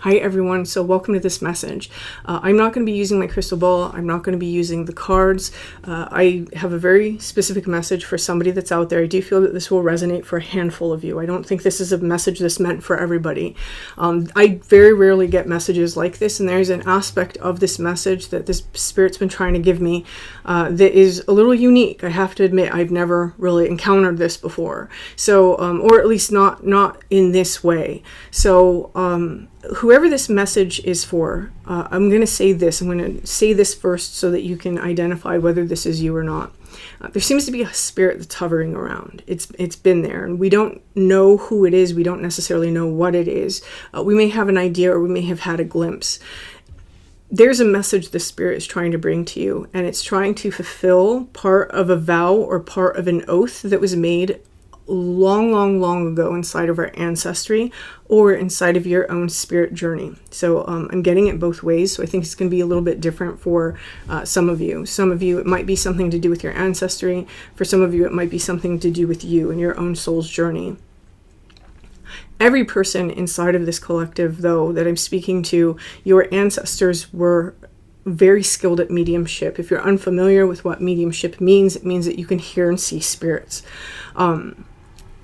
Hi everyone, so welcome to this message. I'm not going to be using my crystal ball, I'm not going to be using the cards. I have a very specific message for somebody that's out there. I do feel that this will resonate for a handful of you. I don't think this is a message that's meant for everybody. I very rarely get messages like this, and there's an aspect of this message that this Spirit's been trying to give me that is a little unique. I have to admit, I've never really encountered this before. So, or at least not in this way. So, whoever this message is for, I'm going to say this. I'm going to say this first so that you can identify whether this is you or not. There seems to be a spirit that's hovering around. It's been there, and we don't know who it is. We don't necessarily know what it is. We may have an idea, or we may have had a glimpse. There's a message the Spirit is trying to bring to you, and it's trying to fulfill part of a vow or part of an oath that was made long ago inside of our ancestry or inside of your own spirit journey. So I'm getting it both ways. So I think it's going to be a little bit different for some of you. Some of you, it might be something to do with your ancestry. For some of you, it might be something to do with you and your own soul's journey. Every person inside of this collective, though, that I'm speaking to, your ancestors were very skilled at mediumship. If you're unfamiliar with what mediumship means, it means that you can hear and see spirits.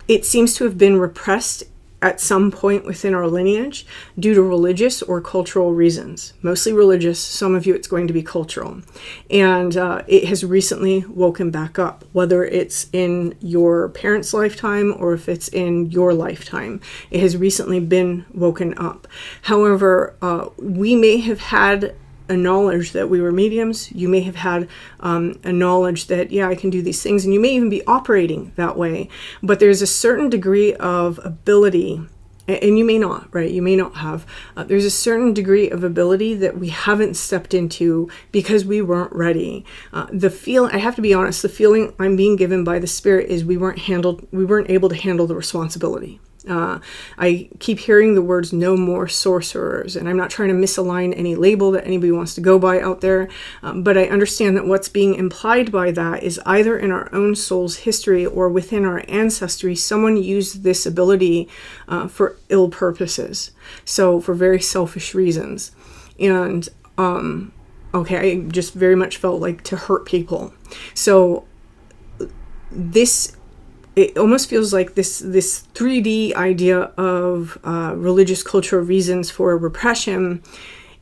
It seems to have been repressed at some point within our lineage due to religious or cultural reasons. Mostly religious, some of you it's going to be cultural. And it has recently woken back up, whether it's in your parents' lifetime or if it's in your lifetime. It has recently been woken up. However, we may have had a knowledge that we were mediums. You may have had a knowledge that, yeah, I can do these things, and you may even be operating that way. But there's a certain degree of ability, and you may not, right? You may not have. There's a certain degree of ability that we haven't stepped into because we weren't ready. I have to be honest, the feeling I'm being given by the Spirit is we weren't able to handle the responsibility. I keep hearing the words "no more sorcerers," and I'm not trying to misalign any label that anybody wants to go by out there, but I understand that what's being implied by that is either in our own soul's history or within our ancestry, someone used this ability for ill purposes, so for very selfish reasons. And I just very much felt like to hurt people. So it almost feels like this 3D idea of religious cultural reasons for repression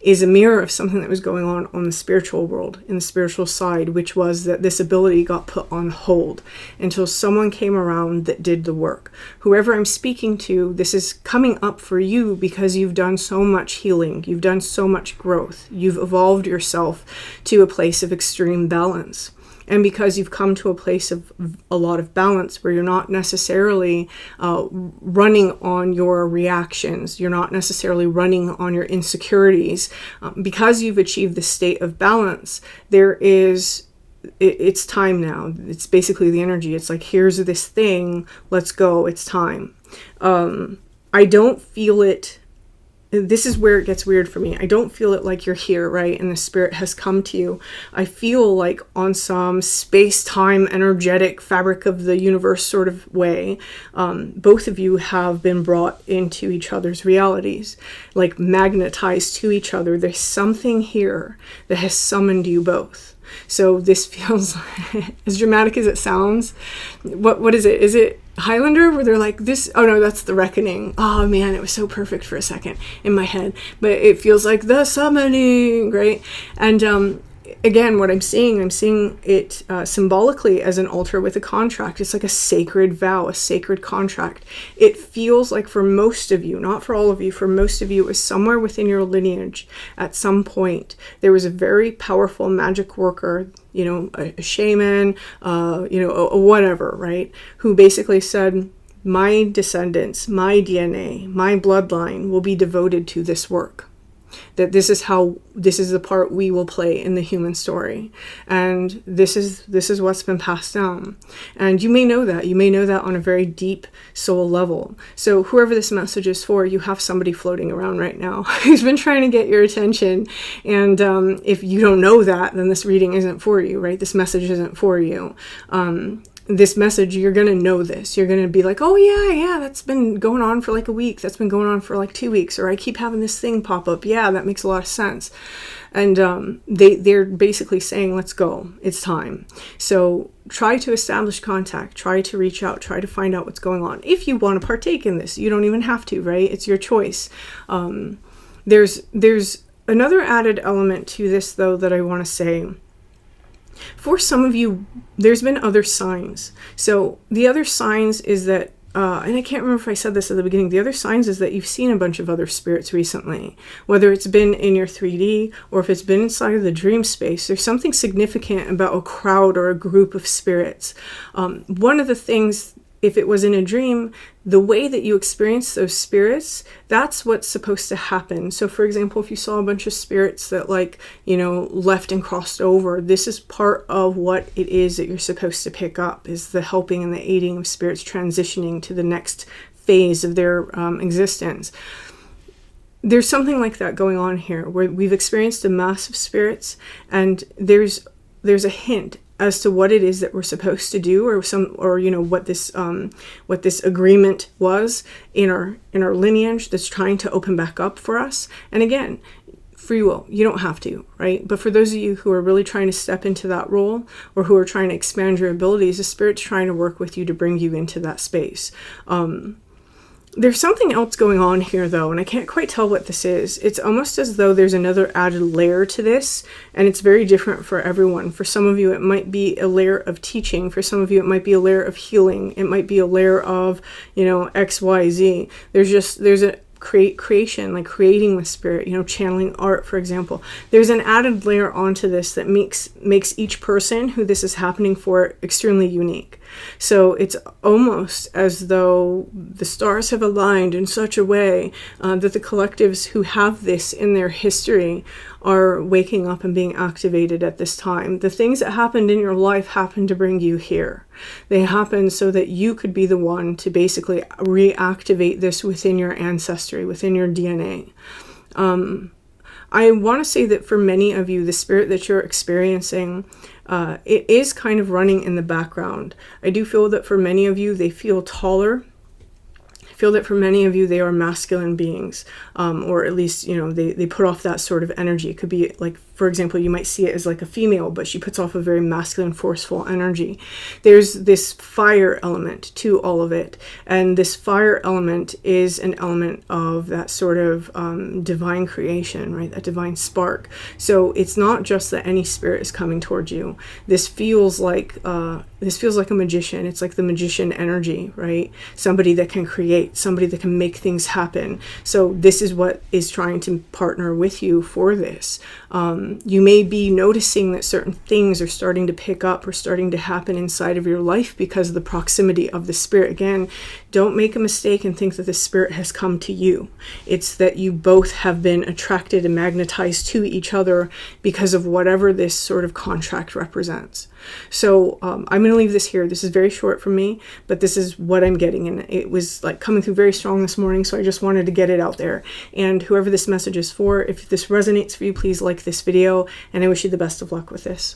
is a mirror of something that was going on the spiritual world, in the spiritual side, which was that this ability got put on hold until someone came around that did the work. Whoever I'm speaking to, this is coming up for you because you've done so much healing, you've done so much growth, you've evolved yourself to a place of extreme balance. And because you've come to a place of a lot of balance where you're not necessarily running on your reactions, you're not necessarily running on your insecurities, because you've achieved this state of balance, it's time now. It's basically the energy. It's like, here's this thing, let's go, it's time. I don't feel it. This is where it gets weird for me. I don't feel it like you're here, right? And the Spirit has come to you. I feel like on some space-time energetic fabric of the universe sort of way, both of you have been brought into each other's realities, like magnetized to each other. There's something here that has summoned you both. So this feels, as dramatic as it sounds, what is it? Is it Highlander, where they're like, this, oh no, that's The Reckoning. Oh man, it was so perfect for a second in my head. But it feels like the summoning, right? And again, what I'm seeing it symbolically as an altar with a contract. It's like a sacred vow, a sacred contract. It feels like for most of you, not for all of you, for most of you, it was somewhere within your lineage at some point. There was a very powerful magic worker, a shaman, a whatever, right? Who basically said, my descendants, my DNA, my bloodline will be devoted to this work. That this is the part we will play in the human story, and this is what's been passed down. And you may know that on a very deep soul level. So whoever this message is for, you have somebody floating around right now who's been trying to get your attention. And if you don't know that, then this reading isn't for you, right? This message isn't for you. this message, you're going to know this. You're going to be like, oh yeah, that's been going on for like a week. That's been going on for like 2 weeks. Or I keep having this thing pop up. Yeah, that makes a lot of sense. And they're basically saying, let's go. It's time. So try to establish contact. Try to reach out. Try to find out what's going on. If you want to partake in this, you don't even have to, right? It's your choice. There's another added element to this, though, that I want to say. For some of you, there's been other signs. So the other signs is that, and I can't remember if I said this at the beginning, the other signs is that you've seen a bunch of other spirits recently. Whether it's been in your 3D or if it's been inside of the dream space, there's something significant about a crowd or a group of spirits. One of the things, if it was in a dream, the way that you experience those spirits, that's what's supposed to happen. So for example, if you saw a bunch of spirits that left and crossed over, this is part of what it is that you're supposed to pick up, is the helping and the aiding of spirits transitioning to the next phase of their existence. There's something like that going on here, where we've experienced a mass of spirits, and there's a hint as to what it is that we're supposed to do, or what this agreement was in our lineage that's trying to open back up for us. And again, free will, you don't have to, right? But for those of you who are really trying to step into that role, or who are trying to expand your abilities, the Spirit's trying to work with you to bring you into that space. There's something else going on here, though, and I can't quite tell what this is. It's almost as though there's another added layer to this, and it's very different for everyone. For some of you, it might be a layer of teaching. For some of you, it might be a layer of healing. It might be a layer of, X, Y, Z. There's a creation, like creating with spirit, channeling art, for example. There's an added layer onto this that makes each person who this is happening for extremely unique. So it's almost as though the stars have aligned in such a way that the collectives who have this in their history are waking up and being activated at this time. The things that happened in your life happened to bring you here. They happened so that you could be the one to basically reactivate this within your ancestry, within your DNA. I want to say that for many of you, the spirit that you're experiencing, it is kind of running in the background. I do feel that for many of you, they feel taller. I feel that for many of you, they are masculine beings, or at least, they put off that sort of energy. It could be like, for example, you might see it as like a female, but she puts off a very masculine, forceful energy. There's this fire element to all of it. And this fire element is an element of that sort of divine creation, right? That divine spark. So it's not just that any spirit is coming towards you. This feels like a magician. It's like the magician energy, right? Somebody that can create, somebody that can make things happen. So this is what is trying to partner with you for this. You may be noticing that certain things are starting to pick up or starting to happen inside of your life because of the proximity of the spirit. Again, don't make a mistake and think that the spirit has come to you. It's that you both have been attracted and magnetized to each other because of whatever this sort of contract represents. So I'm going to leave this here. This is very short for me, but this is what I'm getting. And it was like coming through very strong this morning, so I just wanted to get it out there. And whoever this message is for, if this resonates for you, please like this video, and I wish you the best of luck with this.